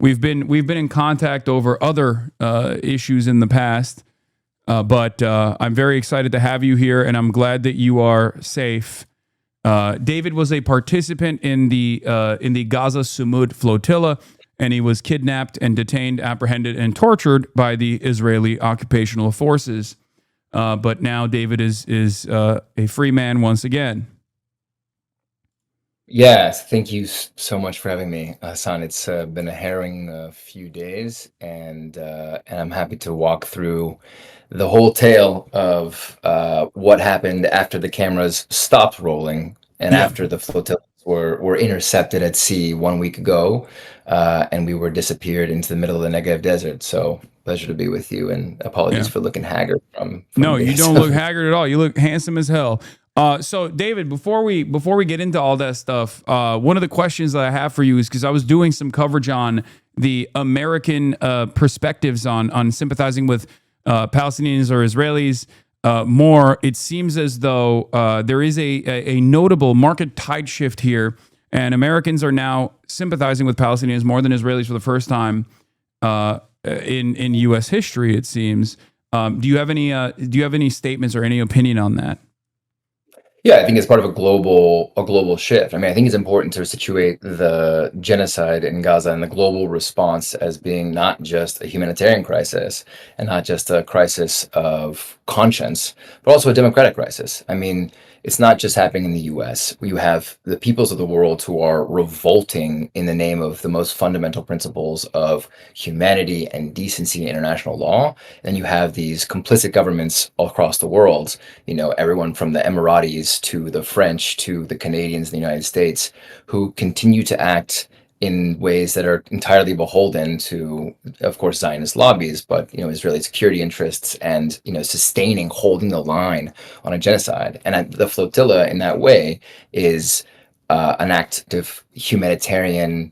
we've been in contact over other issues in the past, but I'm very excited to have you here, and I'm glad that you are safe. David was a participant in the Gaza Flotilla, and he was kidnapped and detained, apprehended, and tortured by the Israeli occupational forces. But now David is a free man once again. Yes, thank you so much for having me, Hasan. It's been a harrowing few days, and I'm happy to walk through the whole tale of what happened after the cameras stopped rolling and Yeah. after the flotillas were intercepted at sea 1 week ago, and we were disappeared into the middle of the Negev desert. So pleasure to be with you, and apologies Yeah. for looking haggard from No, you days don't look of. haggard at all. You look handsome as hell. So David, before we get into all that stuff, one of the questions that I have for you is because I was doing some coverage on the American perspectives on sympathizing with Palestinians or Israelis. More, it seems as though there is a notable market tide shift here, and Americans are now sympathizing with Palestinians more than Israelis for the first time in U.S. history. It seems. Do you have any statements or any opinion on that? Yeah, I think it's part of a global shift. I mean, I think it's important to situate the genocide in Gaza and the global response as being not just a humanitarian crisis and not just a crisis of conscience, but also a democratic crisis. I mean, it's not just happening in the US. You have the peoples of the world who are revolting in the name of the most fundamental principles of humanity and decency and international law. And you have these complicit governments all across the world, everyone from the Emiratis to the French to the Canadians in the United States, who continue to act in ways that are entirely beholden to, of course, Zionist lobbies, but Israeli security interests, and sustaining, holding the line on a genocide. And the flotilla, in that way, is an act of humanitarian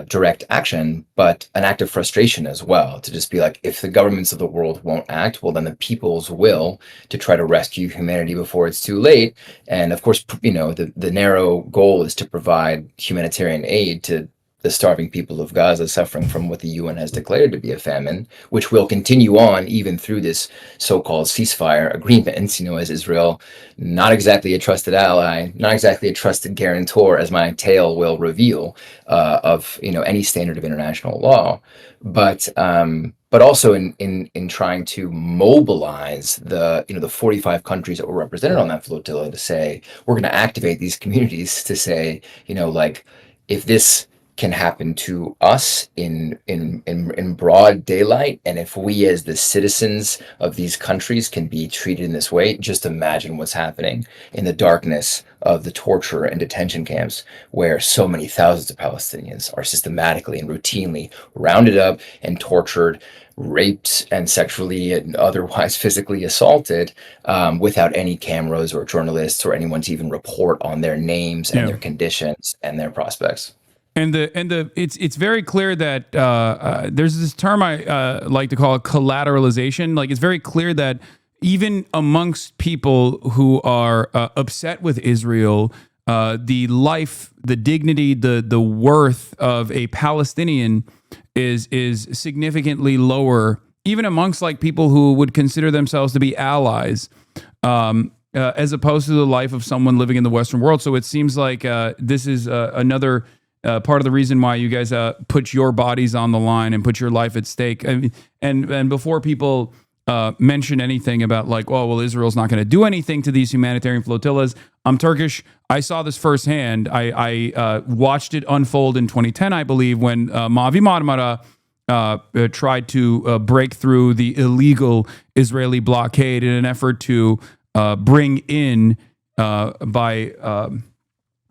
direct action, but an act of frustration as well, to just be like, if the governments of the world won't act, well, then the peoples will, to try to rescue humanity before it's too late. And of course, the narrow goal is to provide humanitarian aid to the starving people of Gaza suffering from what the UN has declared to be a famine, which will continue on even through this so-called ceasefire agreement, as Israel, not exactly a trusted ally, not exactly a trusted guarantor, as my tale will reveal, of any standard of international law, but also in trying to mobilize the 45 countries that were represented on that flotilla to say, we're going to activate these communities to say, like, if this can happen to us in broad daylight, and if we as the citizens of these countries can be treated in this way, just imagine what's happening in the darkness of the torture and detention camps, where so many thousands of Palestinians are systematically and routinely rounded up and tortured, raped, and sexually and otherwise physically assaulted, without any cameras or journalists or anyone to even report on their names and Yeah. their conditions and their prospects. And it's very clear that there's this term I like to call it collateralization. Like, it's very clear that even amongst people who are upset with Israel, the life, the dignity, the worth of a Palestinian is significantly lower, even amongst like people who would consider themselves to be allies, as opposed to the life of someone living in the Western world. So it seems like this is another part of the reason why you guys put your bodies on the line and put your life at stake. I mean, and before people mention anything about like, oh, well, Israel's not going to do anything to these humanitarian flotillas. I'm Turkish. I saw this firsthand. I watched it unfold in 2010, I believe, when Mavi Marmara tried to break through the illegal Israeli blockade in an effort to bring in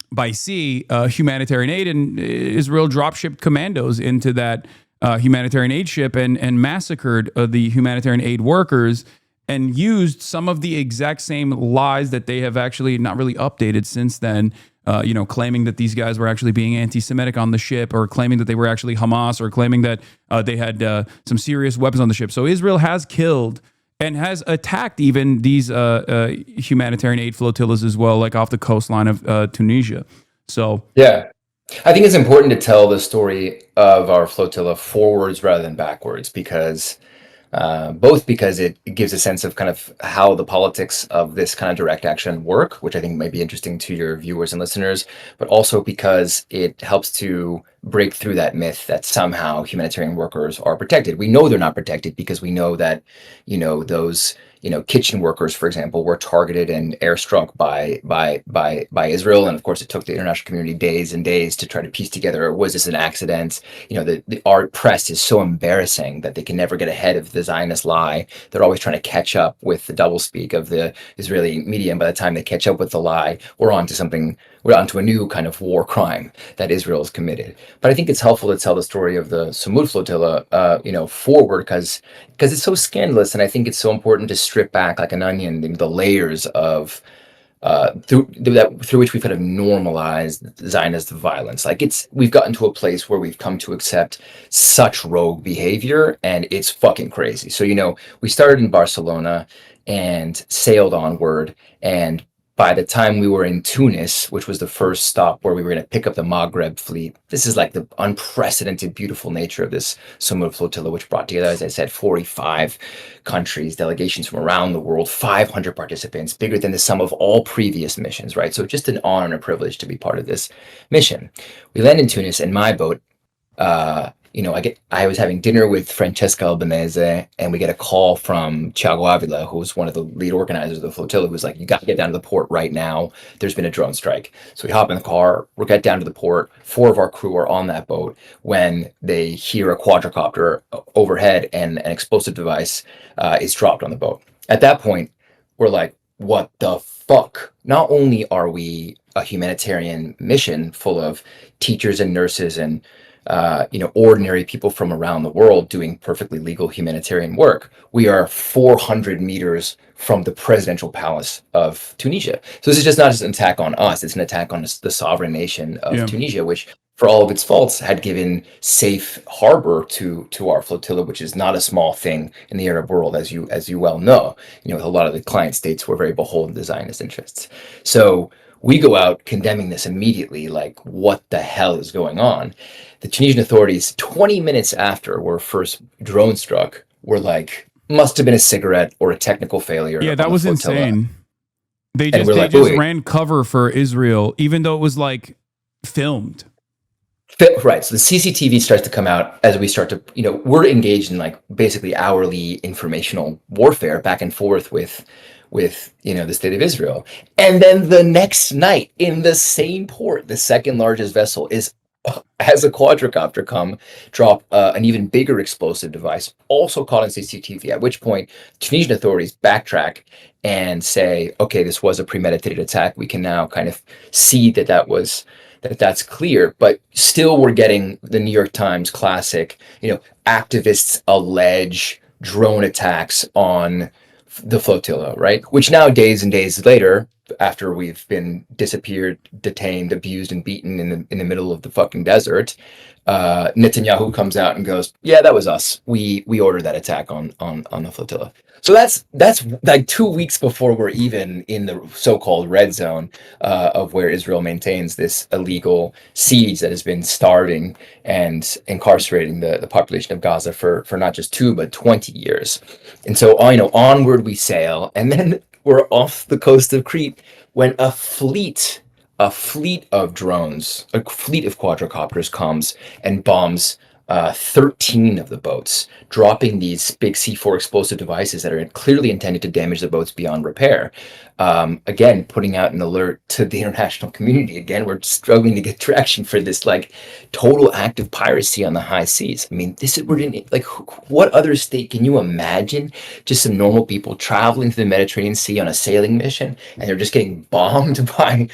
by sea humanitarian aid, and Israel dropshipped commandos into that humanitarian aid ship and massacred the humanitarian aid workers, and used some of the exact same lies that they have actually not really updated since then, claiming that these guys were actually being anti-Semitic on the ship, or claiming that they were actually Hamas, or claiming that they had some serious weapons on the ship. So Israel has killed and has attacked even these humanitarian aid flotillas as well, like off the coastline of Tunisia. So Yeah. I think it's important to tell the story of our flotilla forwards rather than backwards, because both because it gives a sense of kind of how the politics of this kind of direct action work, which I think might be interesting to your viewers and listeners, but also because it helps to break through that myth that somehow humanitarian workers are protected. We know they're not protected because we know that, those, kitchen workers, for example, were targeted and airstruck by Israel, and of course, it took the international community days and days to try to piece together, was this an accident? The art press is so embarrassing that they can never get ahead of the Zionist lie. They're always trying to catch up with the doublespeak of the Israeli media, and by the time they catch up with the lie, we're onto a new kind of war crime that Israel has committed. But I think it's helpful to tell the story of the Samud flotilla, forward, because it's so scandalous, and I think it's so important to strip back like an onion the layers of through which we've kind of normalized Zionist violence. Like we've gotten to a place where we've come to accept such rogue behavior, and it's fucking crazy. So we started in Barcelona and sailed onward, and by the time we were in Tunis, which was the first stop where we were going to pick up the Maghreb fleet, this is like the unprecedented, beautiful nature of this Samud flotilla, which brought together, as I said, 45 countries, delegations from around the world, 500 participants, bigger than the sum of all previous missions, right? So just an honor and a privilege to be part of this mission. We land in Tunis, and my boat, I was having dinner with Francesca Albanese, and we get a call from Thiago Avila, who's one of the lead organizers of the flotilla, who's like, "You got to get down to the port right now. There's been a drone strike." So we hop in the car, we get down to the port. 4 of our crew are on that boat when they hear a quadricopter overhead, and an explosive device is dropped on the boat. At that point, we're like, "What the fuck?" Not only are we a humanitarian mission full of teachers and nurses and ordinary people from around the world doing perfectly legal humanitarian work, we are 400 meters from the presidential palace of Tunisia. So this is just not just an attack on us, it's an attack on the sovereign nation of Tunisia, which, for all of its faults, had given safe harbor to our flotilla, which is not a small thing in the Arab world, as you well know. A lot of the client states were very beholden to Zionist interests. So we go out condemning this immediately, like, what the hell is going on? The Tunisian authorities, 20 minutes after we're first drone struck, were like, must have been a cigarette or a technical failure. Yeah, that was insane. They And just we're they like, just "Wait." ran cover for Israel, even though it was like filmed. Right. So the CCTV starts to come out as we start to, we're engaged in like basically hourly informational warfare back and forth with the state of Israel. And then the next night in the same port, the second largest vessel has a quadricopter come drop an even bigger explosive device, also caught on CCTV, at which point Tunisian authorities backtrack and say, okay, this was a premeditated attack. We can now kind of see that's clear, but still we're getting the New York Times classic, activists allege drone attacks on the flotilla, right? Which now, days and days later, after we've been disappeared, detained, abused, and beaten in the middle of the fucking desert, Netanyahu comes out and goes, "Yeah, that was us. We ordered that attack on the flotilla." So that's like 2 weeks before we're even in the so-called red zone of where Israel maintains this illegal siege that has been starving and incarcerating the population of Gaza for not just 2 but 20 years. And so onward we sail, and then we're off the coast of Crete when a fleet of drones, a fleet of quadricopters comes and bombs 13 of the boats, dropping these big C4 explosive devices that are clearly intended to damage the boats beyond repair. Again, putting out an alert to the international community. Again, we're struggling to get traction for this like total act of piracy on the high seas. I mean, what other state can you imagine? Just some normal people traveling to the Mediterranean Sea on a sailing mission, and they're just getting bombed by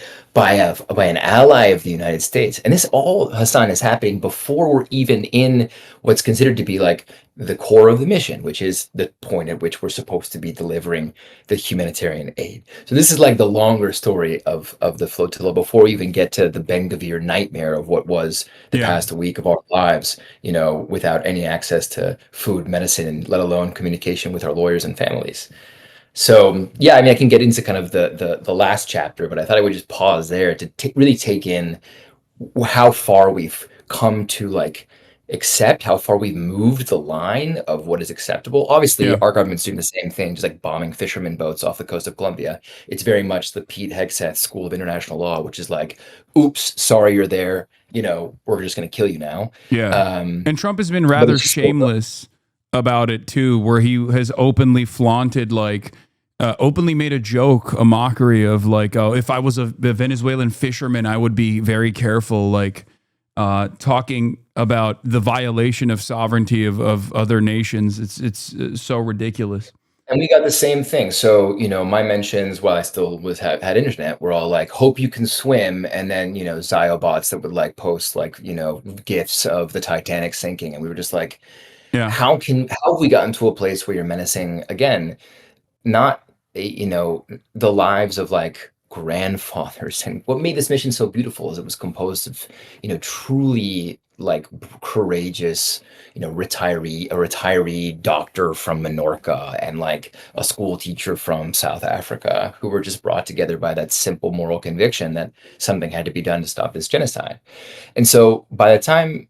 an ally of the United States. And this all, Hasan, is happening before we're even in what's considered to be like the core of the mission, which is the point at which we're supposed to be delivering the humanitarian aid. So this is like the longer story of the flotilla before we even get to the Ben Gvir nightmare of what was the past week of our lives, without any access to food, medicine, let alone communication with our lawyers and families. So yeah, I mean, I can get into kind of the last chapter, but I thought I would just pause there to really take in how far we've come to like accept, how far we've moved the line of what is acceptable. Obviously, Yeah. our government's doing the same thing, just like bombing fishermen boats off the coast of Colombia. It's very much the Pete Hegseth School of International Law, which is like, oops, sorry you're there. We're just going to kill you now. Yeah. Um, And Trump has been but rather it's just still, shameless about it too, where he has openly flaunted, like, openly made a joke, a mockery of, like, oh, if I was a Venezuelan fisherman, I would be very careful, like, talking about the violation of sovereignty of other nations. It's so ridiculous. and we got the same thing. So, my mentions while I still had internet were all like, hope you can swim. And then, Ziobots that would like post like, gifs of the Titanic sinking. And we were just like, Yeah. how have we gotten to a place where you're menacing again, not the lives of like grandfathers? And what made this mission so beautiful is it was composed of truly like courageous a retiree doctor from Menorca and like a school teacher from South Africa who were just brought together by that simple moral conviction that something had to be done to stop this genocide. And so by the time,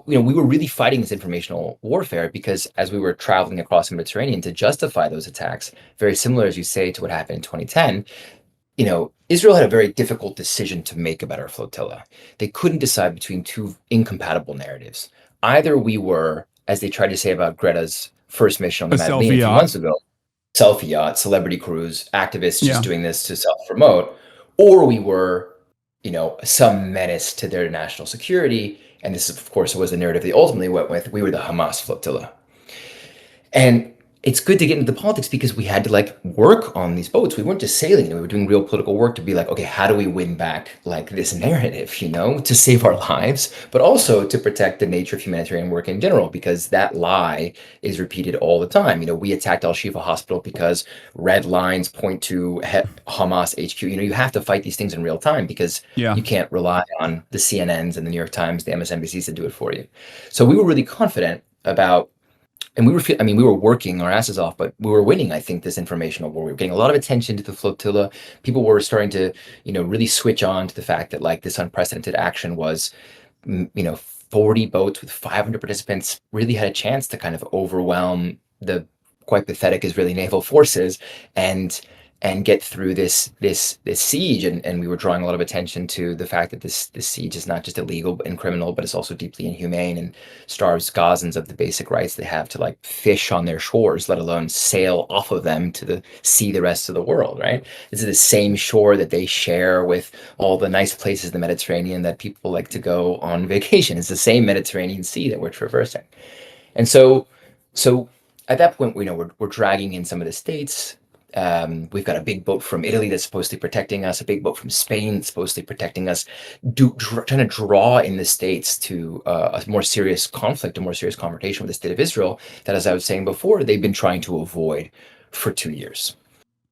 we were really fighting this informational warfare because as we were traveling across the Mediterranean to justify those attacks, very similar, as you say, to what happened in 2010, Israel had a very difficult decision to make about our flotilla. They couldn't decide between two incompatible narratives. Either we were, as they tried to say about Greta's first mission on A the Madeleine selfie a few yacht. months ago, selfie yacht, celebrity cruise, activists just Yeah. doing this to self-promote, or we were, some menace to their national security. And this, of course, was the narrative they ultimately went with. We were the Hamas flotilla. And it's good to get into the politics because we had to like work on these boats. We weren't just sailing, we were doing real political work to be like, okay, how do we win back like this narrative, to save our lives, but also to protect the nature of humanitarian work in general, because that lie is repeated all the time. We attacked Al Shifa Hospital because red lines point to Hamas HQ. You have to fight these things in real time because Yeah. you can't rely on the CNNs and the New York Times, the MSNBCs to do it for you. So we were really confident about, and we were working our asses off, but we were winning, I think, this informational war. We were getting a lot of attention to the flotilla. People were starting to, really switch on to the fact that like this unprecedented action was, 40 boats with 500 participants really had a chance to kind of overwhelm the quite pathetic Israeli naval forces and get through this siege. And we were drawing a lot of attention to the fact that this siege is not just illegal and criminal, but it's also deeply inhumane and starves Gazans of the basic rights they have to like fish on their shores, let alone sail off of them to see the rest of the world, right? This is the same shore that they share with all the nice places in the Mediterranean that people like to go on vacation. It's the same Mediterranean Sea that we're traversing. And so at that point, we're dragging in some of the states. We've got a big boat from Italy that's supposedly protecting us, a big boat from Spain that's supposedly protecting us, trying to draw in the states to a more serious conflict, a more serious confrontation with the state of Israel that, as I was saying before, they've been trying to avoid for 2 years.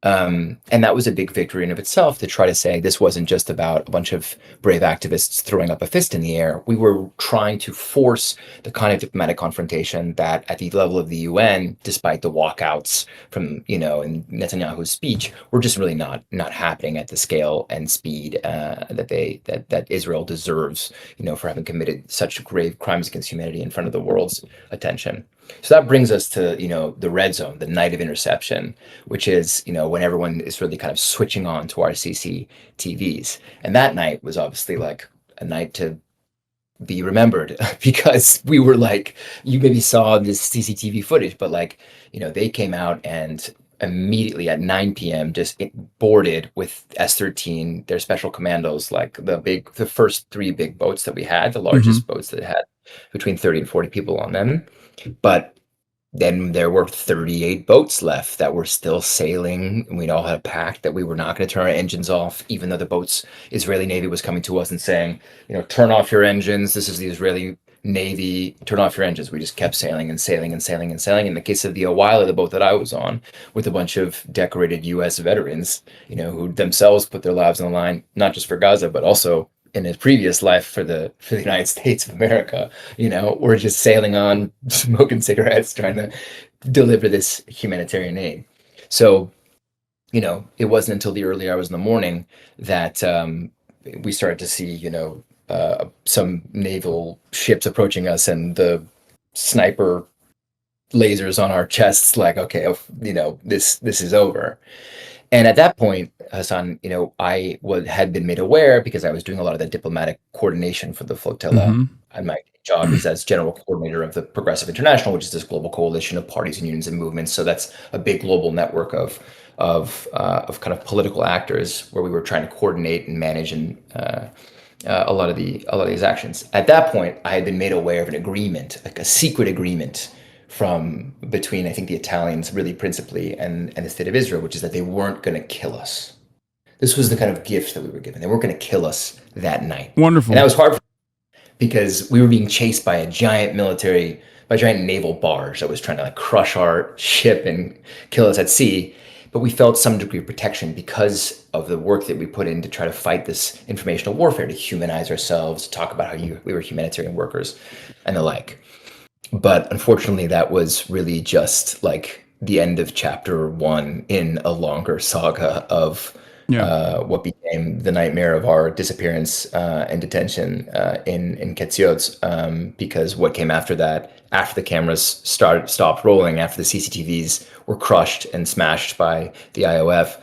And that was a big victory in of itself to try to say this wasn't just about a bunch of brave activists throwing up a fist in the air. We were trying to force the kind of diplomatic confrontation that at the level of the UN, despite the walkouts from, in Netanyahu's speech, were just really not happening at the scale and speed that Israel deserves, for having committed such grave crimes against humanity in front of the world's attention. So that brings us to, the red zone, the night of interception, which is, when everyone is really kind of switching on to our CCTVs. And that night was obviously like a night to be remembered because we were like, you maybe saw this CCTV footage, but like, they came out and immediately at 9 p.m. just boarded with S-13, their special commandos, like the first three big boats that we had, the Hmm. largest boats that had between 30 and 40 people on them. But then there were 38 boats left that were still sailing, and we'd all had a pact that we were not going to turn our engines off, even though the boat's Israeli Navy was coming to us and saying, turn off your engines. This is the Israeli Navy. Turn off your engines. We just kept sailing and sailing and sailing and sailing. In the case of the Awila, the boat that I was on, with a bunch of decorated U.S. veterans, who themselves put their lives on the line, not just for Gaza, but also in his previous life for the United States of America, we're just sailing on, smoking cigarettes, trying to deliver this humanitarian aid. So, it wasn't until the early hours in the morning that we started to see, some naval ships approaching us and the sniper lasers on our chests, like, okay, this is over. And at that point, Hasan, I had been made aware because I was doing a lot of the diplomatic coordination for the flotilla. Mm-hmm. And my job is as general coordinator of the Progressive International, which is this global coalition of parties and unions and movements. So that's a big global network of kind of political actors where we were trying to coordinate and manage and a lot of these actions. At that point, I had been made aware of an agreement, like a secret agreement from between, I think, the Italians, really principally, and the state of Israel, which is that they weren't going to kill us. This was the kind of gift that we were given. They weren't going to kill us that night. Wonderful. And that was hard because we were being chased by a giant naval barge that was trying to like crush our ship and kill us at sea. But we felt some degree of protection because of the work that we put in to try to fight this informational warfare, to humanize ourselves, to talk about how we were humanitarian workers and the like. But unfortunately, that was really just like the end of chapter 1 in a longer saga of what became the nightmare of our disappearance and detention in Ketziot, because what came after that, after the cameras stopped rolling, after the CCTVs were crushed and smashed by the IOF,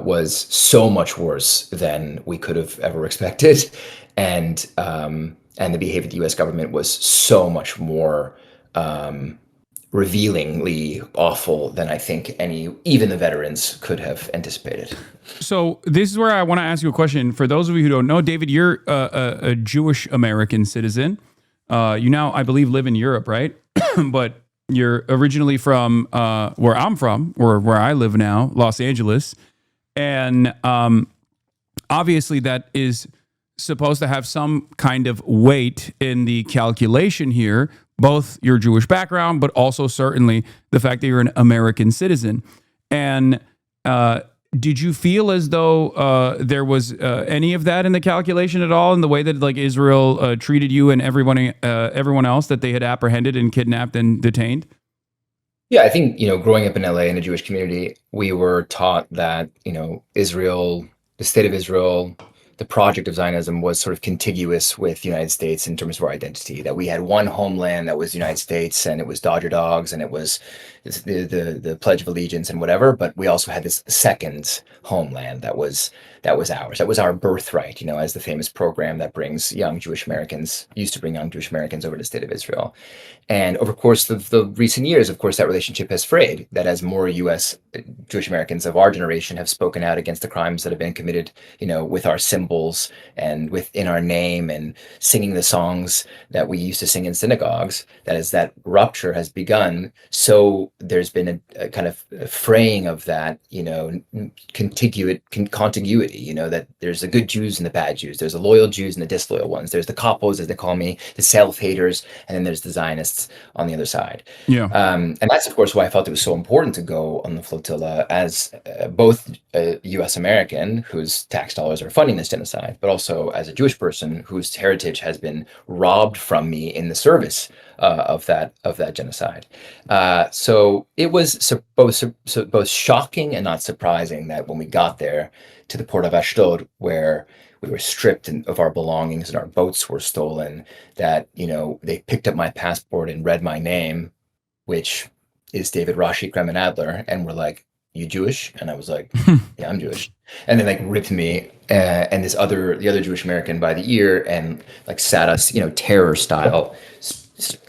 was so much worse than we could have ever expected. And the behavior of the U.S. government was so much more revealingly awful than I think even the veterans could have anticipated. So this is where I want to ask you a question. For those of you who don't know, David, you're a Jewish American citizen. You now, I believe, live in Europe, right? But you're originally from where I'm from, or where I live now, Los Angeles. And obviously that is supposed to have some kind of weight in the calculation here, both your Jewish background, but also certainly the fact that you're an American citizen. And did you feel as though there was any of that in the calculation at all, in the way that like Israel treated you and everyone else that they had apprehended and kidnapped and detained? Yeah, I think, growing up in LA in a Jewish community, we were taught that, Israel, the state of Israel, the project of Zionism was sort of contiguous with the United States in terms of our identity, that we had one homeland that was the United States, and it was Dodger Dogs, and it was the Pledge of Allegiance and whatever, but we also had this second homeland that was ours. That was our birthright, as the famous program that used to bring young Jewish Americans over to the state of Israel. And over the course of the recent years, of course, that relationship has frayed, that as more U.S. Jewish Americans of our generation have spoken out against the crimes that have been committed, with our symbols and within our name and singing the songs that we used to sing in synagogues, that as that rupture has begun, so there's been a kind of fraying of that, contiguity, that there's the good Jews and the bad Jews. There's the loyal Jews and the disloyal ones. There's the kapos, as they call me, the self-haters, and then there's the Zionists on the other side. Yeah. And that's, of course, why I felt it was so important to go on the flotilla as both a U.S. American whose tax dollars are funding this genocide, but also as a Jewish person whose heritage has been robbed from me in the service of that genocide. So it was both shocking and not surprising that when we got there to the port of Ashdod, where we were stripped of our belongings and our boats were stolen, that they picked up my passport and read my name, which is David Adler, and were like, "You Jewish?" And I was like, "Yeah, I'm Jewish." And then like ripped me and the other Jewish American by the ear and like sat us, terror style,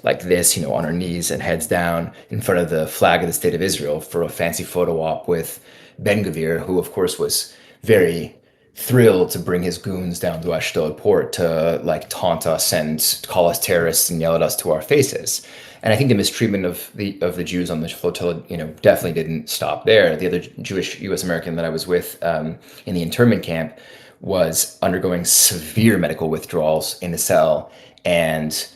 like this, on our knees and heads down in front of the flag of the state of Israel for a fancy photo op with Ben-Gvir, who of course was very thrilled to bring his goons down to Ashdod port to like taunt us and call us terrorists and yell at us to our faces. And I think the mistreatment of the Jews on the flotilla, definitely didn't stop there. The other Jewish U.S. American that I was with in the internment camp was undergoing severe medical withdrawals in the cell and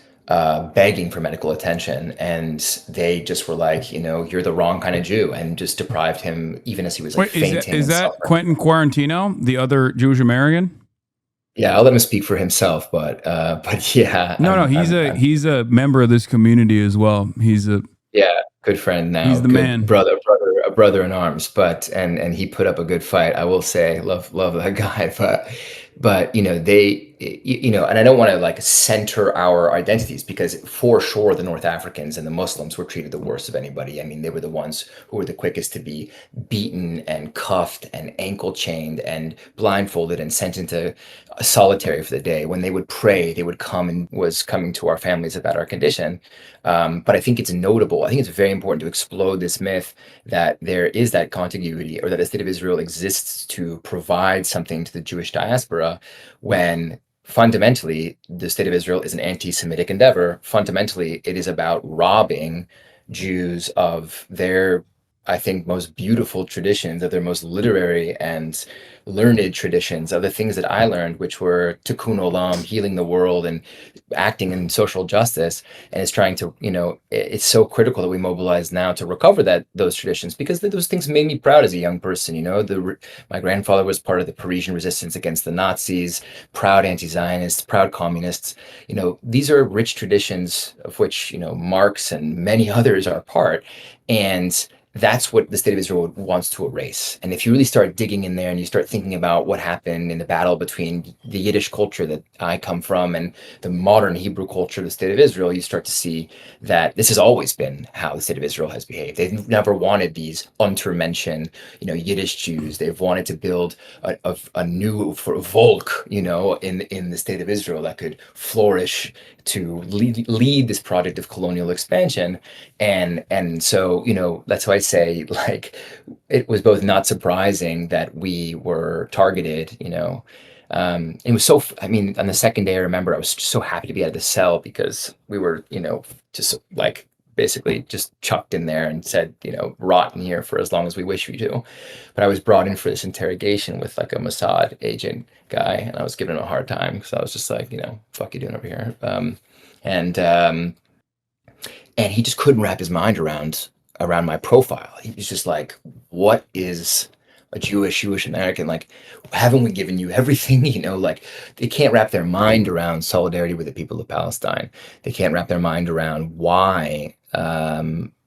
begging for medical attention. And they just were like, you're the wrong kind of Jew, and just deprived him even as he was like fainting. Is that Quentin Quarantino, the other Jewish American? Yeah, I'll let him speak for himself, but yeah. No, he's a member of this community as well. He's a good friend now. He's the man, a brother in arms. But and he put up a good fight, I will say. Love that guy. But they and I don't want to like center our identities, because for sure the North Africans and the Muslims were treated the worst of anybody. I mean, they were the ones who were the quickest to be beaten and cuffed and ankle chained and blindfolded and sent into solitary for the day. When they would pray, they would come and was coming to our families about our condition. But I think it's notable. I think it's very important to explode this myth that there is that contiguity, or that the state of Israel exists to provide something to the Jewish diaspora, when fundamentally the state of Israel is an anti-Semitic endeavor. Fundamentally, it is about robbing Jews of their, I think, most beautiful traditions, of their most literary and learned traditions, of the things that I learned, which were tikkun olam, healing the world and acting in social justice. And it's trying to, it's so critical that we mobilize now to recover those traditions, because those things made me proud as a young person. My grandfather was part of the Parisian resistance against the Nazis, proud anti-Zionists, proud communists. These are rich traditions of which, Marx and many others are part. And that's what the state of Israel wants to erase. And if you really start digging in there and you start thinking about what happened in the battle between the Yiddish culture that I come from and the modern Hebrew culture of the state of Israel, you start to see that this has always been how the state of Israel has behaved. They've never wanted these untermenschen, Yiddish Jews. They've wanted to build a new Volk, in the state of Israel that could flourish to lead this project of colonial expansion. And so, that's why I say, like, it was both not surprising that we were targeted. It was so, on the second day, I remember I was just so happy to be out of the cell, because we were, just like basically just chucked in there and said, rot in here for as long as we wish you to. But I was brought in for this interrogation with like a Mossad agent guy, and I was giving him a hard time, because I was just like, fuck you doing over here? And he just couldn't wrap his mind around my profile. He was just like, what is a Jewish American? Like, haven't we given you everything? Like, they can't wrap their mind around solidarity with the people of Palestine. They can't wrap their mind around why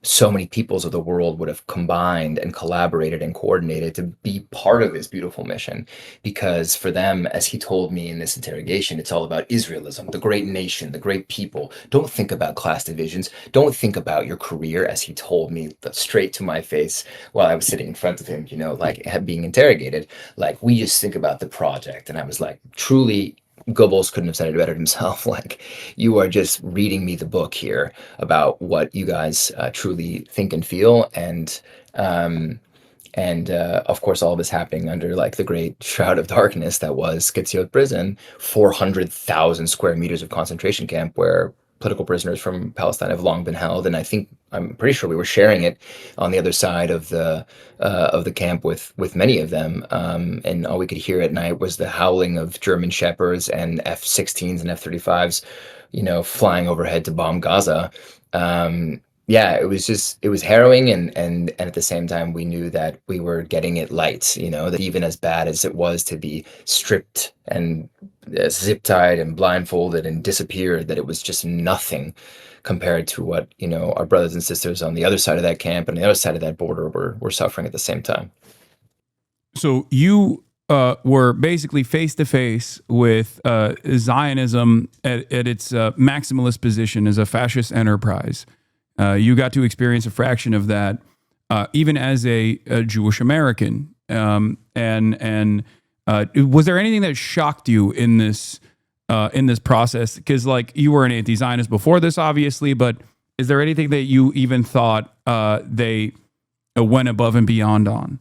so many peoples of the world would have combined and collaborated and coordinated to be part of this beautiful mission. Because for them, as he told me in this interrogation, it's all about Israelism, the great nation, the great people. Don't think about class divisions. Don't think about your career, as he told me straight to my face while I was sitting in front of him, like being interrogated. Like, we just think about the project. And I was like, truly, Goebbels couldn't have said it better himself. Like, you are just reading me the book here about what you guys truly think and feel. And of course, all of this happening under like the great shroud of darkness that was Skitziot prison, 400,000 square meters of concentration camp, where political prisoners from Palestine have long been held. And I'm pretty sure we were sharing it on the other side of the camp with many of them. And all we could hear at night was the howling of German Shepherds and F-16s and F-35s, flying overhead to bomb Gaza. It was harrowing, and at the same time, we knew that we were getting it light, that even as bad as it was to be stripped and zip tied and blindfolded and disappeared, that it was just nothing compared to what, our brothers and sisters on the other side of that camp and the other side of that border were suffering at the same time. So you were basically face to face with Zionism at its maximalist position as a fascist enterprise. You got to experience a fraction of that, even as a Jewish American. And was there anything that shocked you in this process? Because like, you were an anti-Zionist before this, obviously, but is there anything that you even thought they went above and beyond on?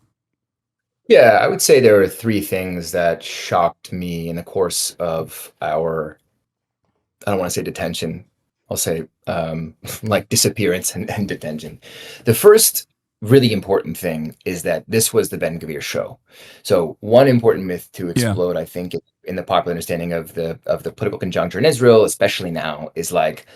Yeah, I would say there are three things that shocked me in the course of our, I don't want to say detention, I'll say like disappearance and detention. The first really important thing is that this was the Ben Gvir show. So one important myth to explode, I think, in the popular understanding of the political conjuncture in Israel, especially now, is like,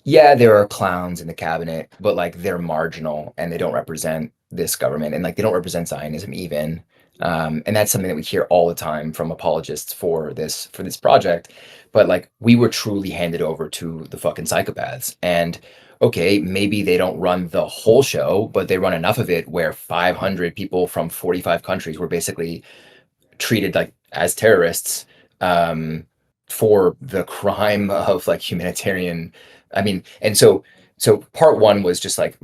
yeah, there are clowns in the cabinet, but like, they're marginal and they don't represent this government, and like, they don't represent Zionism even. And that's something that we hear all the time from apologists for this project. But like, we were truly handed over to the fucking psychopaths. And okay, maybe they don't run the whole show, but they run enough of it where 500 people from 45 countries were basically treated like as terrorists, for the crime of like humanitarian. I mean, and so part one was just like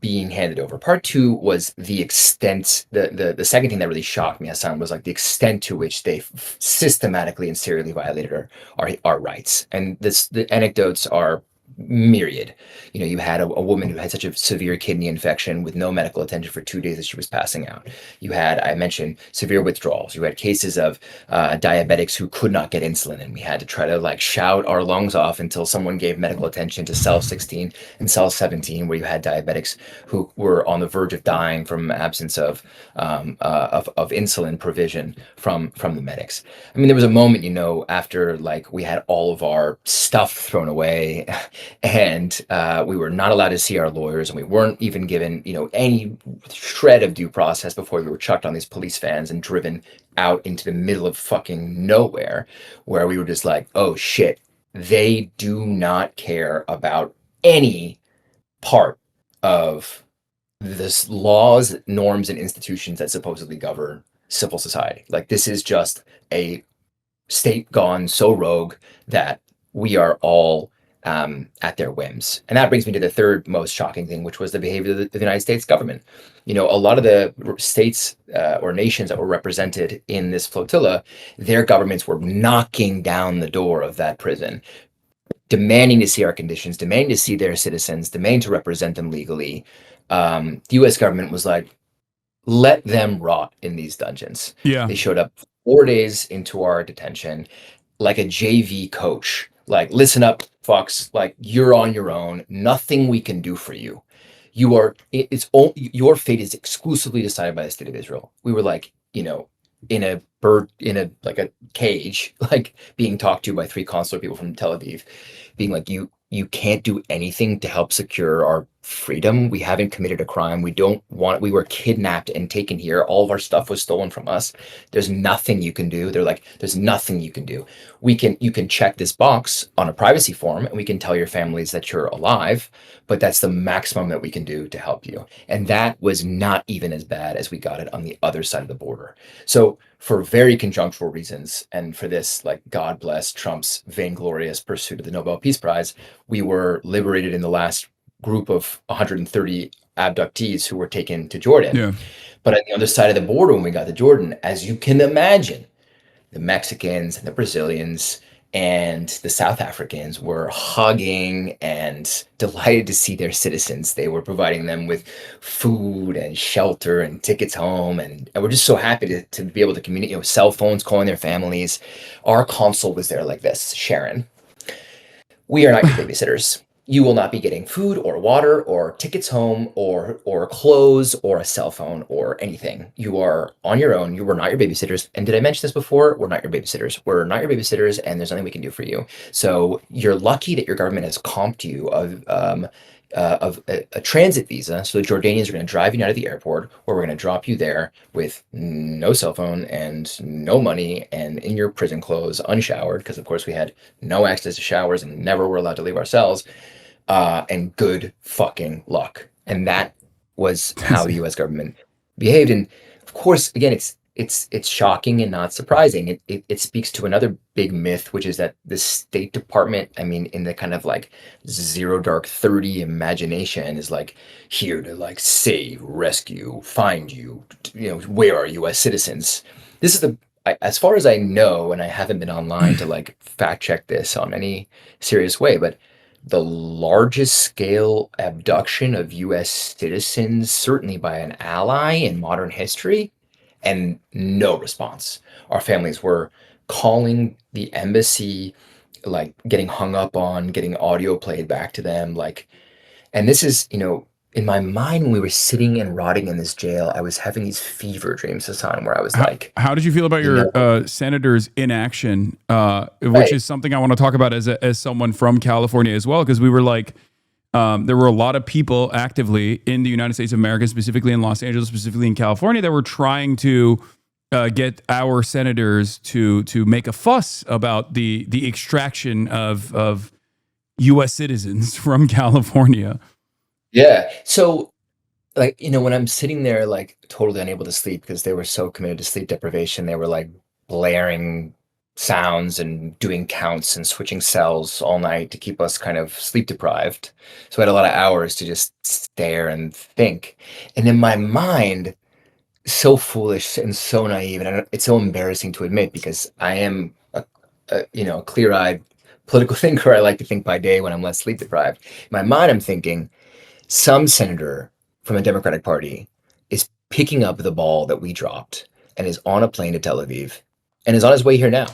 being handed over. Part two was the extent. The second thing that really shocked me, Hasan, was like the extent to which they systematically and serially violated our rights. And the anecdotes are myriad. You had a woman who had such a severe kidney infection with no medical attention for 2 days that she was passing out. You had, I mentioned, severe withdrawals. You had cases of diabetics who could not get insulin, and we had to try to like shout our lungs off until someone gave medical attention to cell 16 and cell 17, where you had diabetics who were on the verge of dying from absence of insulin provision from the medics. I mean, there was a moment, after like we had all of our stuff thrown away, and we were not allowed to see our lawyers, and we weren't even given any shred of due process before we were chucked on these police vans and driven out into the middle of fucking nowhere, where we were just like, oh shit, they do not care about any part of this laws, norms, and institutions that supposedly govern civil society. Like, this is just a state gone so rogue that we are all at their whims. And that brings me to the third most shocking thing, which was the behavior of the United States government. A lot of the states or nations that were represented in this flotilla, their governments were knocking down the door of that prison, demanding to see our conditions, demanding to see their citizens, demanding to represent them legally. The U.S. government was like, let them rot in these dungeons. Yeah. They showed up 4 days into our detention like a JV coach. Like, listen up, fucks. Like, you're on your own. Nothing we can do for you. Your fate is exclusively decided by the state of Israel. We were like, in a cage, like being talked to by 3 consular people from Tel Aviv, being like, you can't do anything to help secure our freedom. We haven't committed a crime. We were kidnapped and taken here. All of our stuff was stolen from us. There's nothing you can do. They're like, there's nothing you can do. You can check this box on a privacy form, and we can tell your families that you're alive, but that's the maximum that we can do to help you. And that was not even as bad as we got it on the other side of the border. So for very conjunctural reasons, and for this, like, God bless Trump's vainglorious pursuit of the Nobel Peace Prize, we were liberated in the last group of 130 abductees who were taken to Jordan. Yeah. But on the other side of the border, when we got to Jordan, as you can imagine, the Mexicans and the Brazilians and the South Africans were hugging and delighted to see their citizens. They were providing them with food and shelter and tickets home. And we're just so happy to be able to communicate, cell phones, calling their families. Our consul was there like this, Sharon. We are not your babysitters. You will not be getting food or water or tickets home or clothes or a cell phone or anything. You are on your own. You were not your babysitters. And did I mention this before? We're not your babysitters. We're not your babysitters, and there's nothing we can do for you. So you're lucky that your government has comped you of a transit visa. So the Jordanians are going to drive you out of the airport, where we're going to drop you there with no cell phone and no money and in your prison clothes, unshowered, because of course we had no access to showers and never were allowed to leave our cells. And good fucking luck. And that was how the U.S. government behaved. And of course, again, it's shocking and not surprising. It speaks to another big myth, which is that the State Department, I mean, in the kind of like zero dark 30 imagination, is like here to like save, rescue, find you, where are U.S. citizens? This is as far as I know, and I haven't been online to like fact check this on any serious way, but the largest scale abduction of U.S. citizens, certainly by an ally in modern history, and no response. Our families were calling the embassy, like getting hung up on, getting audio played back to them. And this is, in my mind, when we were sitting and rotting in this jail, I was having these fever dreams, Hasan, where I was like, how did you feel about your senator's inaction, which right. is something I want to talk about as someone from California as well? Because we were like, there were a lot of people actively in the United States of America, specifically in Los Angeles, specifically in California, that were trying to get our senators to make a fuss about the extraction of U.S. citizens from California. Yeah. So, like, when I'm sitting there, like, totally unable to sleep because they were so committed to sleep deprivation, they were like blaring sounds and doing counts and switching cells all night to keep us kind of sleep deprived. So I had a lot of hours to just stare and think. And in my mind, so foolish and so naive, and it's so embarrassing to admit because I am a clear-eyed political thinker. I like to think by day when I'm less sleep deprived. In my mind, I'm thinking some senator from the Democratic Party is picking up the ball that we dropped and is on a plane to Tel Aviv and is on his way here now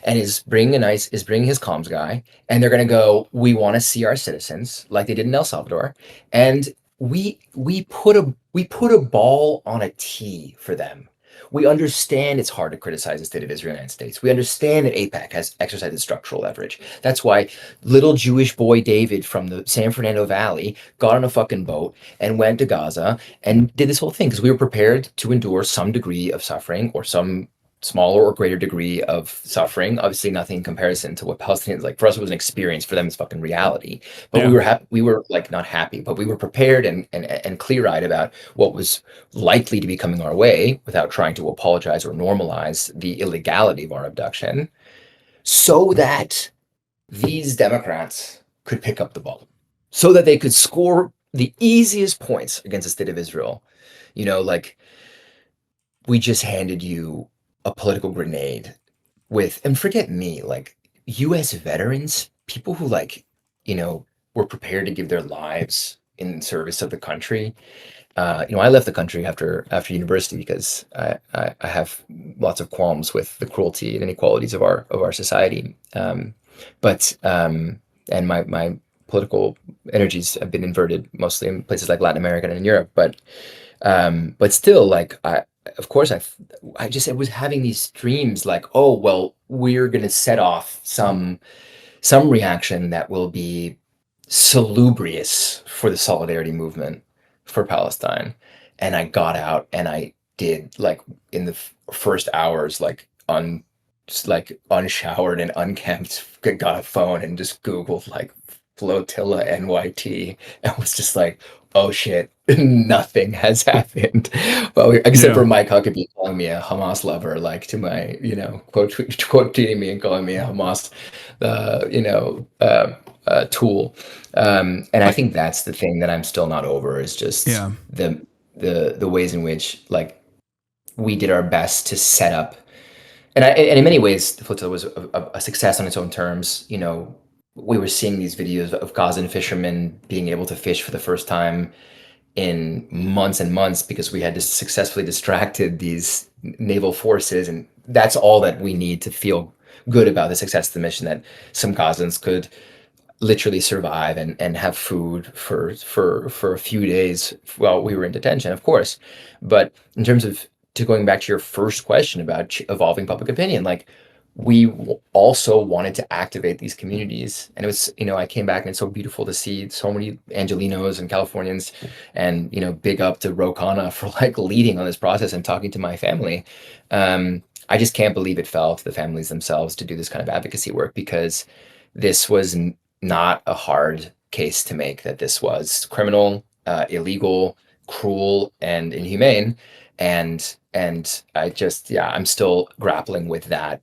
and is bringing his comms guy, and they're going to go, we want to see our citizens like they did in El Salvador, and we put a ball on a tee for them. We understand it's hard to criticize the state of Israel and the United States. We understand that AIPAC has exercised structural leverage. That's why little Jewish boy David from the San Fernando Valley got on a fucking boat and went to Gaza and did this whole thing because we were prepared to endure some degree of suffering or some smaller or greater degree of suffering. Obviously, nothing in comparison to what Palestinians like. For us, it was an experience. For them, it's fucking reality. But Yeah. we were happy. We were like not happy, but we were prepared and clear-eyed about what was likely to be coming our way, without trying to apologize or normalize the illegality of our abduction, so that these Democrats could pick up the ball, so that they could score the easiest points against the state of Israel. Like, we just handed you a political grenade with, and forget me, like US veterans, people who were prepared to give their lives in service of the country. I left the country after university because I have lots of qualms with the cruelty and inequalities of our society. And my political energies have been inverted mostly in places like Latin America and in Europe. But still, like of course, I was having these dreams like, oh well, we're gonna set off some reaction that will be salubrious for the solidarity movement for Palestine. And I got out and I did, like, in the first hours, just like unshowered and unkempt, got a phone and just Googled like flotilla NYT and was just like, oh shit, nothing has happened. Well, except for Yeah. Mike Huckabee calling me a Hamas lover, like to my, quote tweeting me and calling me a Hamas, tool. And I I, think that's the thing that I'm still not over, is just yeah. the ways in which, like, we did our best to set up, and in many ways, the flotilla was a success on its own terms. We were seeing these videos of Gazan fishermen being able to fish for the first time in months and months because we had just successfully distracted these naval forces, and that's all that we need to feel good about the success of the mission. That some Gazans could literally survive and have food for a few days while we were in detention, of course. But in terms of, to going back to your first question about evolving public opinion, like, we also wanted to activate these communities, and it was, I came back and it's so beautiful to see so many Angelinos and Californians, and big up to Rokana for like leading on this process and talking to my family. I just can't believe it fell to the families themselves to do this kind of advocacy work, because this was not a hard case to make, that this was criminal, illegal, cruel, and inhumane. And I just, yeah, I'm still grappling with that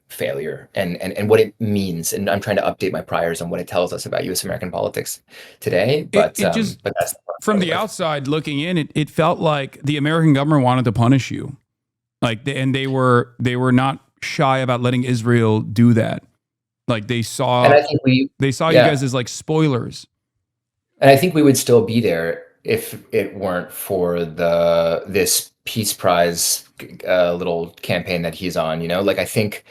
failure and what it means. And I'm trying to update my priors on what it tells us about US American politics today. It just, But that's the part I'm from dealing the with. outside looking in, it felt like the American government wanted to punish you. Like, and they were not shy about letting Israel do that. Like, they And saw I think you yeah, guys as like spoilers. and I think we would still be there if it weren't for this Peace Prize little campaign that he's on. Like, I think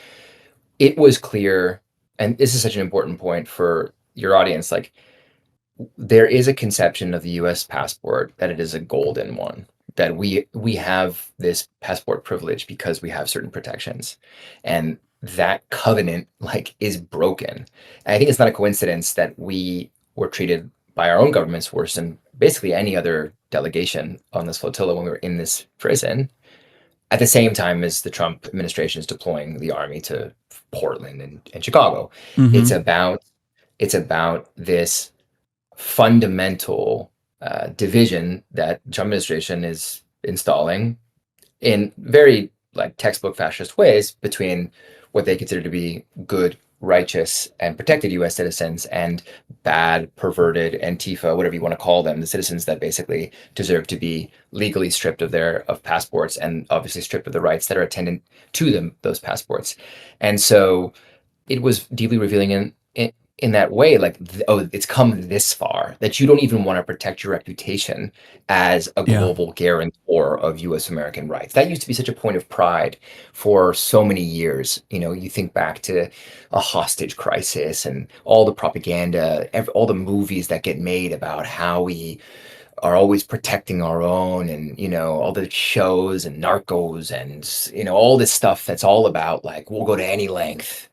it was clear, and this is such an important point for your audience. Like, there is a conception of the US passport that it is a golden one, that we have this passport privilege because we have certain protections, and that covenant, like, is broken. And I think it's not a coincidence that we were treated by our own governments worse than basically any other delegation on this flotilla when we were in this prison, at the same time as the Trump administration is deploying the army to Portland and Chicago. It's Mm-hmm. about this fundamental division that the Trump administration is installing in very, like, textbook fascist ways between what they consider to be good, righteous, and protected U.S. citizens, and bad, perverted Antifa, whatever you want to call them, the citizens that basically deserve to be legally stripped of their of passports and obviously stripped of the rights that are attendant to them, those passports. And so it was deeply revealing in that way, like, oh, it's come this far that you don't even want to protect your reputation as a Yeah. global guarantor of U.S. American rights. That used to be such a point of pride for so many years. You think back to a hostage crisis and all the propaganda, all the movies that get made about how we are always protecting our own, and all the shows and Narcos, and all this stuff that's all about, like, we'll go to any length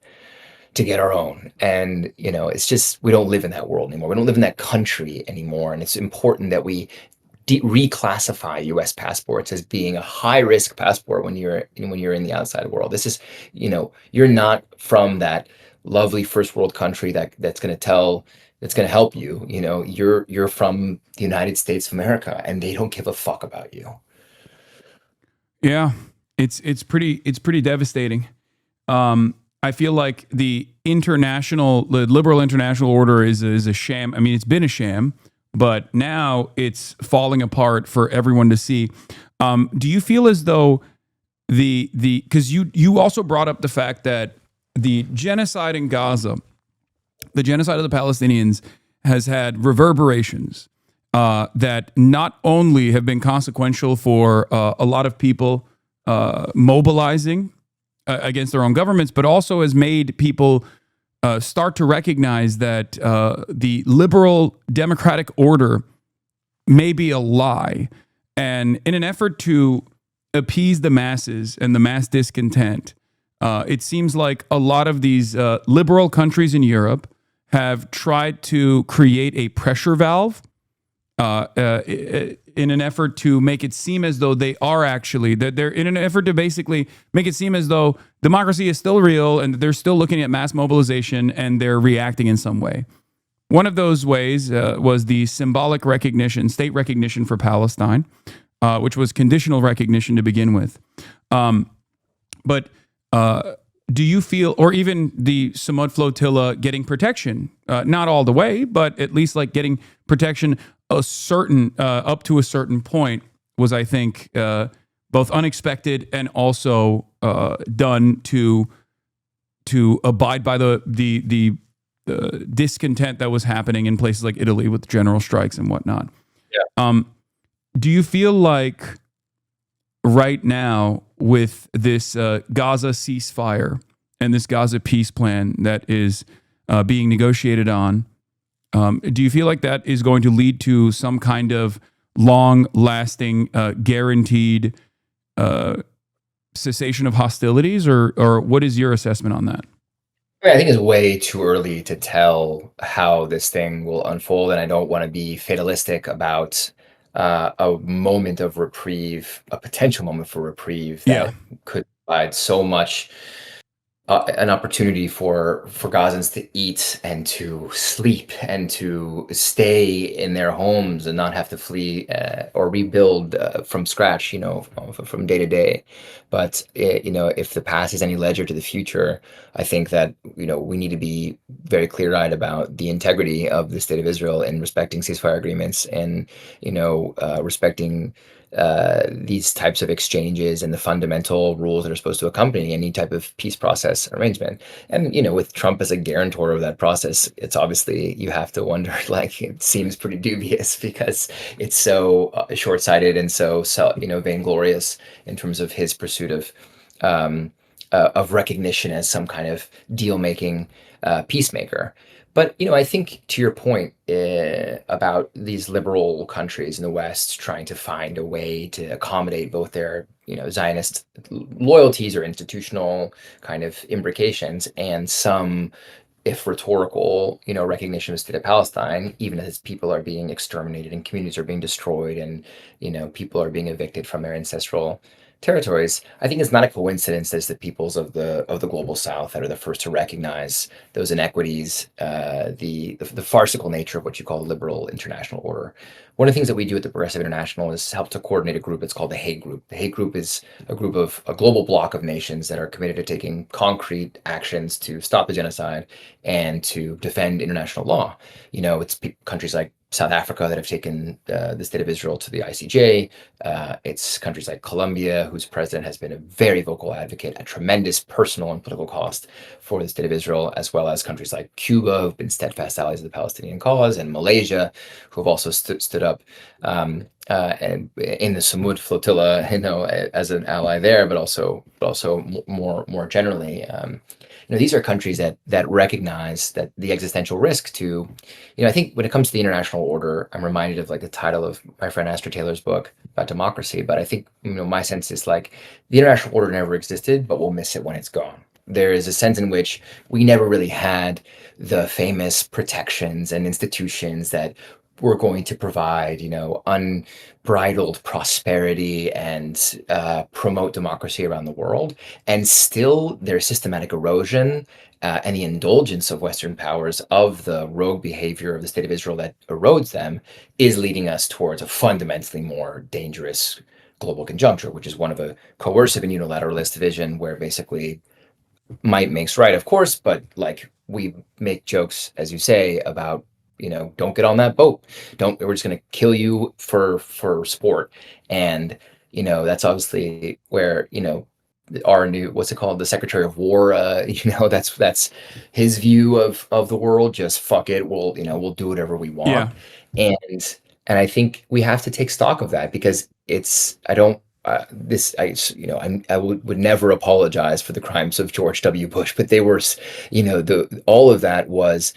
to get our own. And it's just, we don't live in that world anymore. We don't live in that country anymore. And it's important that we reclassify U.S. passports as being a high risk passport when you're in the outside world. This is, you're not from that lovely first world country that's going to help you. You're from the United States of America, and they don't give a fuck about you. Yeah. It's pretty devastating. I feel like the liberal international order is a sham. I mean, it's been a sham, but now it's falling apart for everyone to see. Do you feel as though because you also brought up the fact that the genocide in Gaza, the genocide of the Palestinians, has had reverberations that not only have been consequential for a lot of people mobilizing against their own governments, but also has made people start to recognize that the liberal democratic order may be a lie. And in an effort to appease the masses and the mass discontent, it seems like a lot of these liberal countries in Europe have tried to create a pressure valve in an effort to make it seem as though they're in an effort to basically make it seem as though democracy is still real and they're still looking at mass mobilization and they're reacting in some way. One of those ways was the symbolic recognition, state recognition for Palestine, which was conditional recognition to begin with. But do you feel, or even the Samud flotilla getting protection, not all the way, but at least like getting protection up to a certain point was, I think, both unexpected and also done to abide by the discontent that was happening in places like Italy with general strikes and whatnot. Yeah. Do you feel like right now with this Gaza ceasefire and this Gaza peace plan that is being negotiated on, do you feel like that is going to lead to some kind of long-lasting, guaranteed cessation of hostilities, or what is your assessment on that? I think it's way too early to tell how this thing will unfold, and I don't want to be fatalistic about a moment of reprieve, a potential moment for reprieve that could provide so much. An opportunity for Gazans to eat and to sleep and to stay in their homes and not have to flee or rebuild from scratch, from day to day. But if the past is any ledger to the future, I think that we need to be very clear-eyed about the integrity of the state of Israel in respecting ceasefire agreements and respecting these types of exchanges and the fundamental rules that are supposed to accompany any type of peace process arrangement. And with Trump as a guarantor of that process, it's obviously, you have to wonder, like, it seems pretty dubious because it's so short-sighted and so vainglorious in terms of his pursuit of recognition as some kind of deal-making peacemaker. But I think to your point about these liberal countries in the West trying to find a way to accommodate both their Zionist loyalties or institutional kind of imbrications and some, if rhetorical, recognition of the state of Palestine, even as people are being exterminated and communities are being destroyed and people are being evicted from their ancestral territories. I think it's not a coincidence that it's the peoples of the global South that are the first to recognize those inequities, the farcical nature of what you call the liberal international order. One of the things that we do at the Progressive International is help to coordinate a group. It's called the Hague Group. The Hague Group is a global bloc of nations that are committed to taking concrete actions to stop the genocide and to defend international law. It's countries like South Africa that have taken the state of Israel to the ICJ. It's countries like Colombia, whose president has been a very vocal advocate at tremendous personal and political cost for the state of Israel, as well as countries like Cuba, who've been steadfast allies of the Palestinian cause, and Malaysia, who have also stood up and in the Samud flotilla, as an ally there, but also more generally. These are countries that recognize that the existential risk to, I think when it comes to the international order, I'm reminded of like the title of my friend Astor Taylor's book about democracy. But I think, my sense is like the international order never existed, but we'll miss it when it's gone. There is a sense in which we never really had the famous protections and institutions that were going to provide, unbridled prosperity and promote democracy around the world. And still, there's systematic erosion and the indulgence of Western powers of the rogue behavior of the state of Israel that erodes them is leading us towards a fundamentally more dangerous global conjuncture, which is one of a coercive and unilateralist vision where basically might makes right, of course, but like we make jokes, as you say, about don't get on that boat. We're just going to kill you for sport. And, that's obviously where, our new, what's it called? The Secretary of War, that's his view of the world. Just fuck it. We'll do whatever we want. Yeah. And I think we have to take stock of that because I would never apologize for the crimes of George W. Bush, but they were, all of that was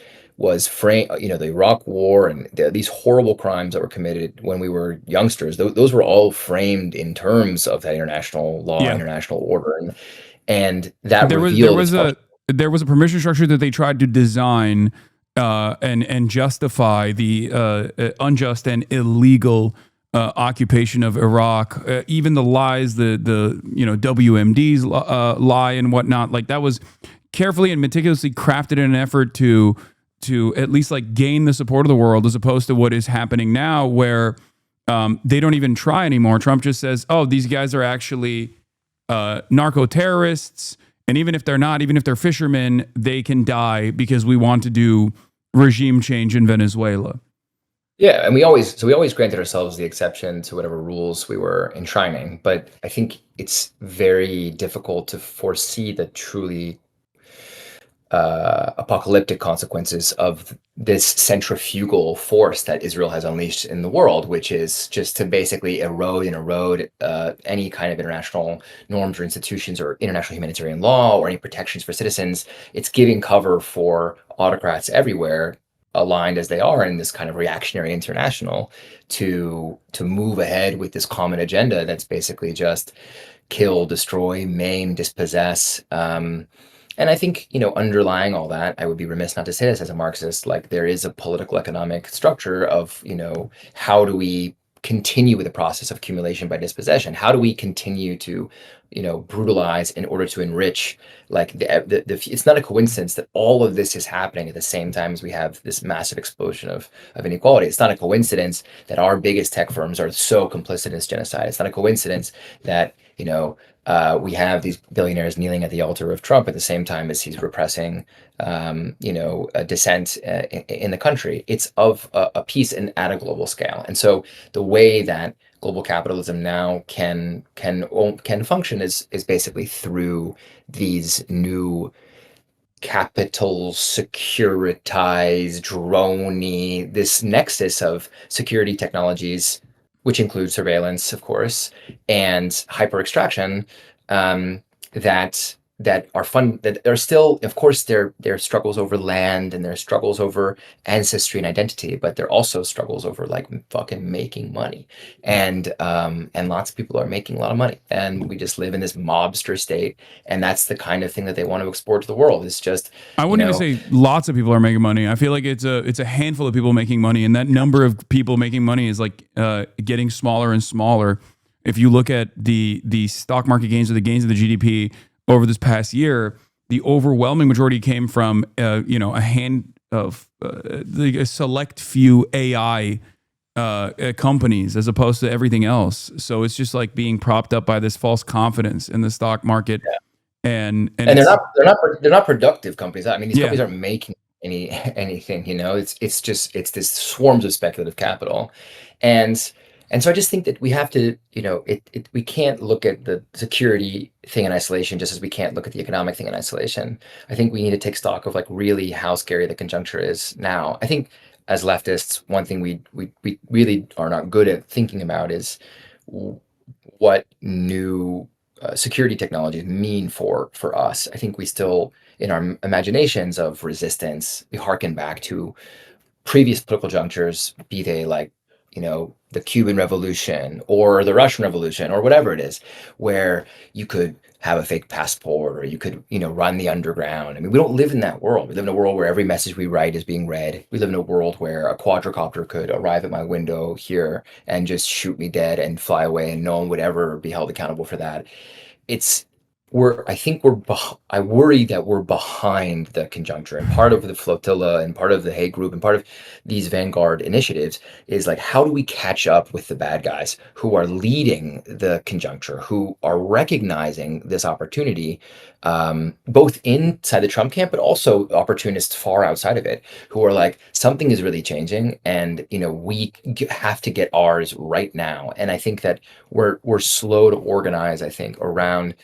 framed, the Iraq War and these horrible crimes that were committed when we were youngsters. Those were all framed in terms of that international law, international order, and that there was a permission structure that they tried to design and justify the unjust and illegal occupation of Iraq, even the lies, the WMD's lie and whatnot. Like that was carefully and meticulously crafted in an effort to at least like gain the support of the world, as opposed to what is happening now where they don't even try anymore. Trump just says, oh, these guys are actually narco terrorists. And even if they're not, even if they're fishermen, they can die because we want to do regime change in Venezuela. Yeah, and we always granted ourselves the exception to whatever rules we were enshrining. But I think it's very difficult to foresee the truly apocalyptic consequences of this centrifugal force that Israel has unleashed in the world, which is just to basically erode any kind of international norms or institutions or international humanitarian law or any protections for citizens. It's giving cover for autocrats everywhere, aligned as they are in this kind of reactionary international, to move ahead with this common agenda that's basically just kill, destroy, maim, dispossess. And I think, underlying all that, I would be remiss not to say this as a Marxist, like there is a political economic structure of, how do we continue with the process of accumulation by dispossession? How do we continue to, brutalize in order to enrich? Like it's not a coincidence that all of this is happening at the same time as we have this massive explosion of inequality. It's not a coincidence that our biggest tech firms are so complicit in this genocide. It's not a coincidence that, we have these billionaires kneeling at the altar of Trump at the same time as he's repressing, a dissent in the country. It's of a piece and at a global scale. And so the way that global capitalism now can function is basically through these new capital securitized, droney, this nexus of security technologies, which includes surveillance, of course, and hyper extraction, that are still, of course, there are struggles over land and there are struggles over ancestry and identity, but there are also struggles over like fucking making money, and lots of people are making a lot of money, and we just live in this mobster state, and that's the kind of thing that they want to export to the world. It's just, I wouldn't even say lots of people are making money. I feel like it's a handful of people making money, and that number of people making money is like getting smaller and smaller. if you look at the stock market gains or the gains of the GDP over this past year, the overwhelming majority came from a hand of a select few AI companies as opposed to everything else. So it's just like being propped up by this false confidence in the stock market. Yeah. And And they're not productive companies. I mean, these yeah, companies aren't making anything, it's just this swarms of speculative capital. And so I just think that we have to, we can't look at the security thing in isolation, just as we can't look at the economic thing in isolation. I think we need to take stock of like really how scary the conjuncture is now. I think as leftists, one thing we really are not good at thinking about is what new security technologies mean for us. I think we still, in our imaginations of resistance, we harken back to previous political junctures, be they like, the Cuban Revolution or the Russian Revolution or whatever it is, where you could have a fake passport or you could, run the underground. I mean, we don't live in that world. We live in a world where every message we write is being read. We live in a world where a quadricopter could arrive at my window here and just shoot me dead and fly away, and no one would ever be held accountable for that. It's I worry that we're behind the conjuncture, and part of the flotilla and part of the Hague Group and part of these vanguard initiatives is like, how do we catch up with the bad guys who are leading the conjuncture, who are recognizing this opportunity, both inside the Trump camp, but also opportunists far outside of it, who are like, something is really changing, and we have to get ours right now. And I think that we're slow to organize, I think, around.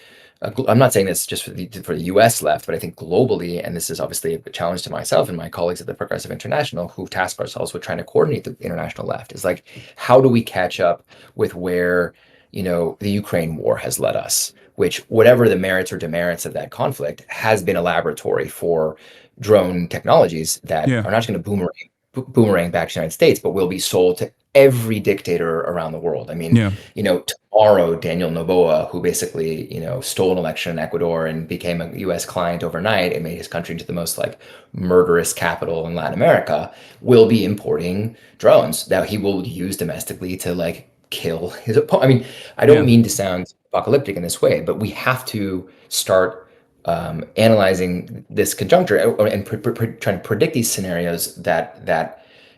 I'm not saying this just for the U.S. left, but I think globally, and this is obviously a challenge to myself and my colleagues at the Progressive International, who task ourselves with trying to coordinate the international left, is like, how do we catch up with where the Ukraine war has led us? Which, whatever the merits or demerits of that conflict, has been a laboratory for drone technologies that are not just going to boomerang back to the United States, but will be sold to every dictator around the world. I mean, tomorrow, Daniel Noboa, who basically, stole an election in Ecuador and became a U.S. client overnight and made his country into the most like murderous capital in Latin America, will be importing drones that he will use domestically to like kill his opponent. I mean, I don't mean to sound apocalyptic in this way, but we have to start analyzing this conjuncture and trying to predict these scenarios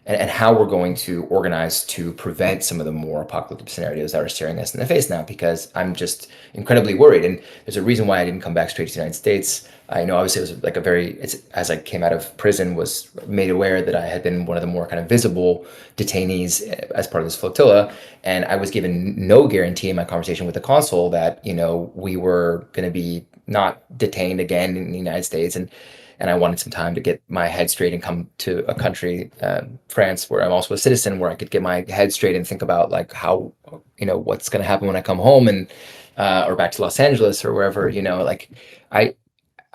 and how we're going to organize to prevent some of the more apocalyptic scenarios that are staring us in the face now, because I'm just incredibly worried. And there's a reason why I didn't come back straight to the United States. I know obviously it was like as I came out of prison, was made aware that I had been one of the more kind of visible detainees as part of this flotilla. And I was given no guarantee in my conversation with the consul that, we were going to be not detained again in the United States. And I wanted some time to get my head straight and come to a country, France, where I'm also a citizen, where I could get my head straight and think about like how, what's going to happen when I come home and, or back to Los Angeles or wherever, I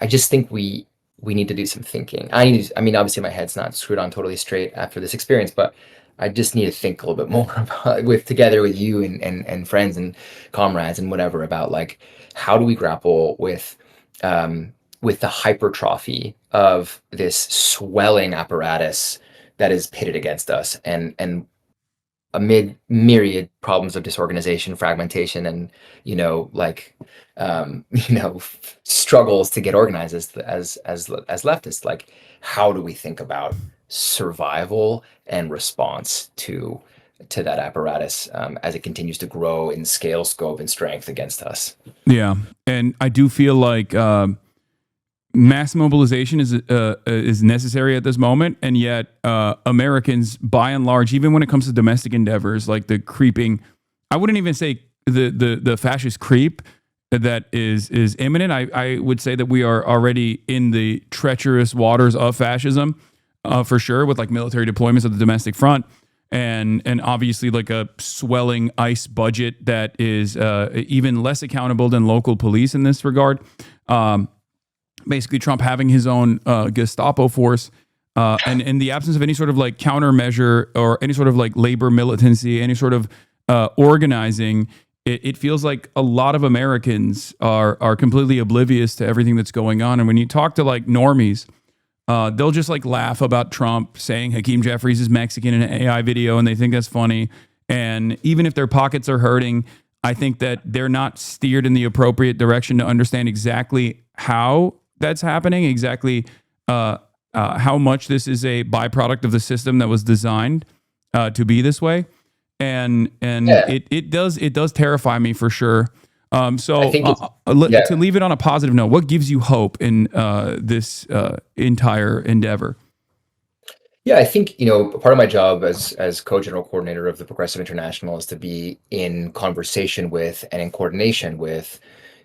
just think we need to do some thinking. I mean, obviously my head's not screwed on totally straight after this experience, but I just need to think a little bit more about together with you and friends and comrades and whatever, about like, how do we grapple with the hypertrophy of this swelling apparatus that is pitted against us, and amid myriad problems of disorganization, fragmentation, and struggles to get organized as leftists. Like, how do we think about survival and response to that apparatus as it continues to grow in scale, scope, and strength against us? Yeah, and I do feel like mass mobilization is necessary at this moment, and yet Americans, by and large, even when it comes to domestic endeavors, like the creeping, I wouldn't even say the fascist creep that is imminent. I would say that we are already in the treacherous waters of fascism, for sure, with like military deployments at the domestic front, and obviously like a swelling ICE budget that is even less accountable than local police in this regard. Basically, Trump having his own Gestapo force, and in the absence of any sort of like countermeasure or any sort of like labor militancy, any sort of organizing, it feels like a lot of Americans are completely oblivious to everything that's going on. And when you talk to like normies, they'll just like laugh about Trump saying Hakeem Jeffries is Mexican in an AI video, and they think that's funny. And even if their pockets are hurting, I think that they're not steered in the appropriate direction to understand exactly how that's happening, exactly how much this is a byproduct of the system that was designed to be this way, and Yeah, it does terrify me for sure. I So think it's yeah. to leave it on a positive note, what gives you hope in this entire endeavor? Yeah, I think, part of my job as co-general coordinator of the Progressive International is to be in conversation with and in coordination with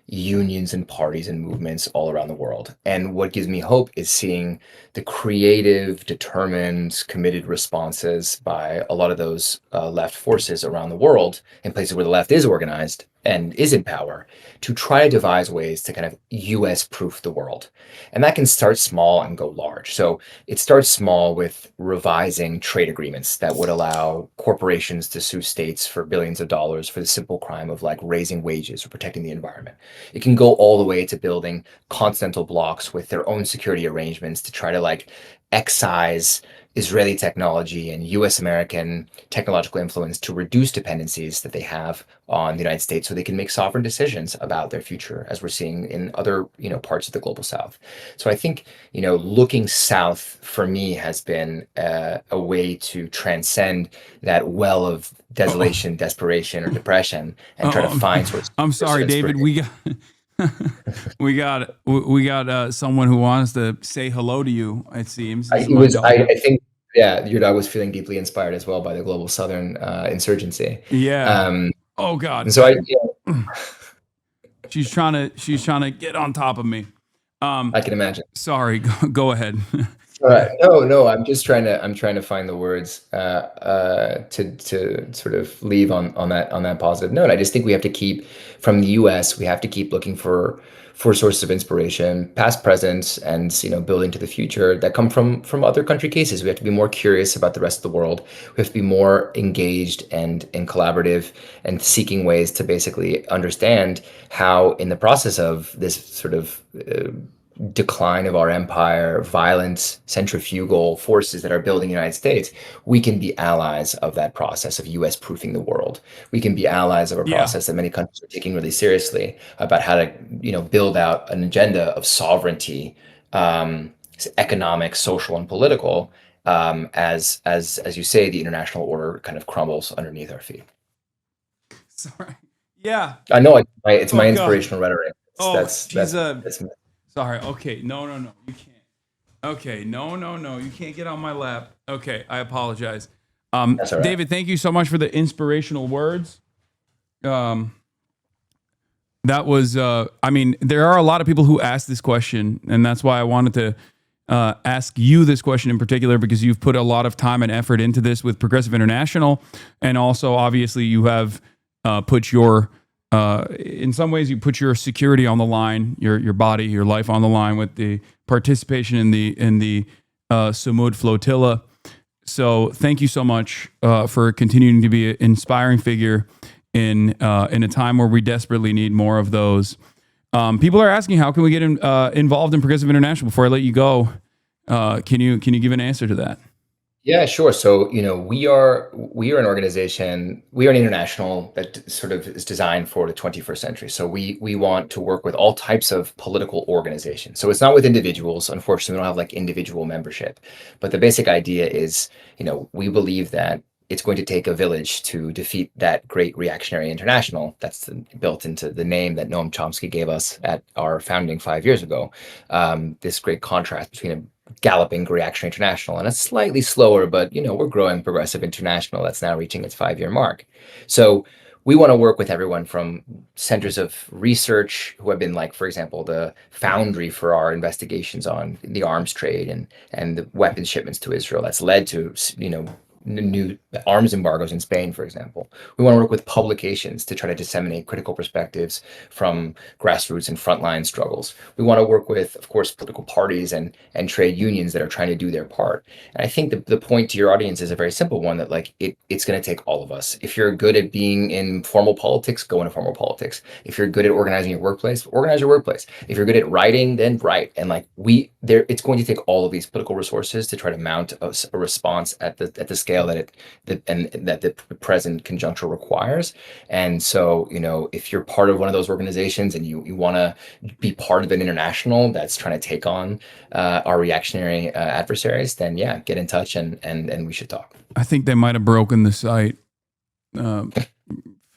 unions and parties and movements all around the world. And what gives me hope is seeing the creative, determined, committed responses by a lot of those left forces around the world in places where the left is organized and is in power to try to devise ways to kind of US proof the world. And that can start small and go large. So it starts small with revising trade agreements that would allow corporations to sue states for billions of dollars for the simple crime of like raising wages or protecting the environment. It can go all the way to building continental blocks with their own security arrangements to try to like excise Israeli technology and US American technological influence to reduce dependencies that they have on the United States so they can make sovereign decisions about their future, as we're seeing in other, parts of the global south. So I think, looking south for me has been a way to transcend that well of desolation, desperation, or depression and try to Oh, find sources I'm of sorry, David. inspiration. We got someone who wants to say hello to you. It seems I, this is it my was, dog. I think, yeah, your dog was feeling deeply inspired as well by the global Southern insurgency. Yeah. Um, Oh God. and so She's trying to get on top of me. I can imagine. Sorry. Go ahead. All right. No, no, I'm trying to find the words to sort of leave on that positive note. I just think we have to keep from the US, we have to keep looking for sources of inspiration, past, present, and building to the future that come from other country cases. We have to be more curious about the rest of the world. We have to be more engaged and collaborative and seeking ways to basically understand how, in the process of this sort of decline of our empire, violent centrifugal forces that are building the United States, we can be allies of that process of US proofing the world. We can be allies of a Yeah. process that many countries are taking really seriously about how to, build out an agenda of sovereignty, economic, social, and political, as you say, the international order kind of crumbles underneath our feet. Sorry. Yeah. I know it's Oh my God. inspirational rhetoric. Oh, That's she's that's a. that's Sorry. Okay. No. You can't. Okay. No. You can't get on my lap. Okay. I apologize. that's all right. David, thank you so much for the inspirational words. Um, that was. I mean, there are a lot of people who ask this question, and that's why I wanted to ask you this question in particular, because you've put a lot of time and effort into this with Progressive International, and also obviously you have put your in some ways you put your security on the line, your body, your life on the line with the participation in the Samud flotilla. So thank you so much for continuing to be an inspiring figure in a time where we desperately need more of those. People are asking, how can we get involved in Progressive International? Before I let you go, can you give an answer to that? Yeah, sure. So, we are an organization, we are an international that sort of is designed for the 21st century. So we want to work with all types of political organizations. So it's not with individuals. Unfortunately, we don't have like individual membership. But the basic idea is, we believe that it's going to take a village to defeat that great reactionary international that's built into the name that Noam Chomsky gave us at our founding 5 years ago. This great contrast between a galloping reactionary international and a slightly slower, but we're growing progressive international that's now reaching its 5 year mark. So we want to work with everyone from centers of research who have been, like, for example, the foundry for our investigations on the arms trade and the weapons shipments to Israel that's led to new arms embargoes in Spain, for example. We want to work with publications to try to disseminate critical perspectives from grassroots and frontline struggles. We want to work with, of course, political parties and trade unions that are trying to do their part. And I think the point to your audience is a very simple one, that like it's going to take all of us. If you're good at being in formal politics, go into formal politics. If you're good at organizing your workplace, organize your workplace. If you're good at writing, then write. And like it's going to take all of these political resources to try to mount a response at the scale scale that the present conjuncture requires. And so, if you're part of one of those organizations and you want to be part of an international that's trying to take on our reactionary adversaries, then yeah, get in touch and we should talk. I think they might have broken the site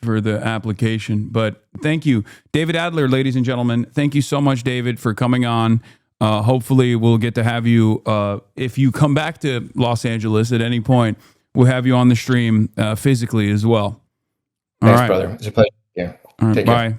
for the application, but thank you, David Adler, ladies and gentlemen. Thank you so much, David, for coming on. Hopefully we'll get to have you, if you come back to Los Angeles at any point, we'll have you on the stream physically as well. Thanks, brother. It's a pleasure. Yeah. All right, Take bye. care.